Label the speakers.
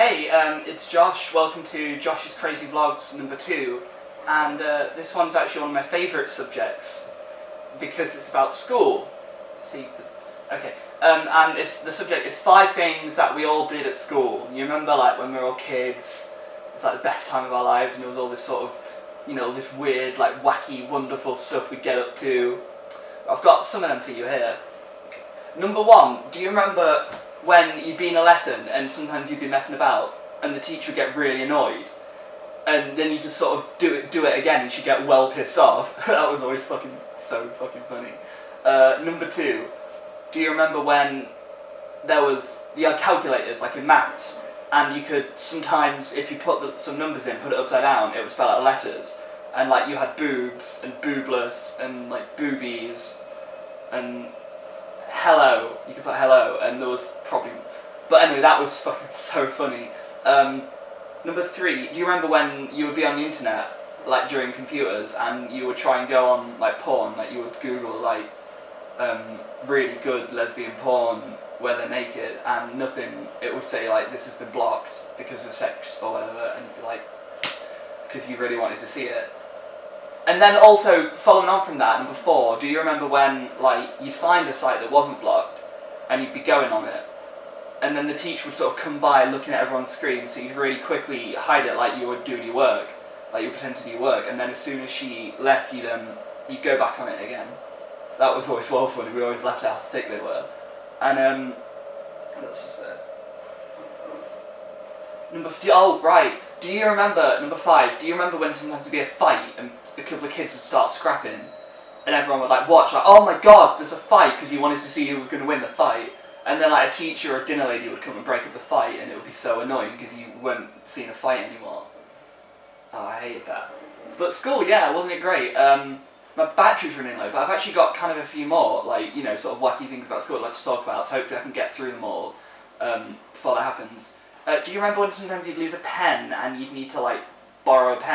Speaker 1: Hey, it's Josh. Welcome to Josh's Crazy Vlogs number 2, and this one's actually one of my favourite subjects because it's about school. See, okay, and the subject is 5 things that we all did at school. You remember, like when we were all kids, it was like the best time of our lives, and there was all this sort of, you know, this weird, like wacky, wonderful stuff we'd get up to. I've got some of them for you here. Number 1, do you remember when you'd be in a lesson and sometimes you'd be messing about and the teacher would get really annoyed and then you just sort of do it again and she'd get well pissed off? That was always so fucking funny. Number 2, do you remember when you had calculators like in maths, and you could sometimes, if you put some numbers in, put it upside down, it would spell out letters, and like you had boobs and boobless and like boobies and hello, you could put hello, and there was probably, but anyway, that was fucking so funny. Number 3, do you remember when you would be on the internet, like during computers, and you would try and go on like porn, like you would Google like really good lesbian porn where they're naked, and nothing, it would say like this has been blocked because of sex or whatever, and you'd be like, because you really wanted to see it. And then also, following on from that, number 4, do you remember when, like, you'd find a site that wasn't blocked, and you'd be going on it, and then the teacher would sort of come by looking at everyone's screen, so you'd really quickly hide it like you were doing your work, like you would pretend to do your work, and then as soon as she left, you'd go back on it again. That was always well funny, we always laughed at how thick they were. And, let's just oh, right. Do you remember, number 5, do you remember when sometimes there'd be a fight and a couple of kids would start scrapping and everyone would like watch, like, oh my god, there's a fight, because you wanted to see who was going to win the fight, and then like a teacher or a dinner lady would come and break up the fight, and it would be so annoying because you weren't seeing a fight anymore. Oh, I hated that. But school, yeah, wasn't it great? My battery's running low, but I've actually got kind of a few more, like, you know, sort of wacky things about school I'd like to talk about, so hopefully I can get through them all before that happens. Do you remember when sometimes you'd lose a pen and you'd need to like borrow a pen?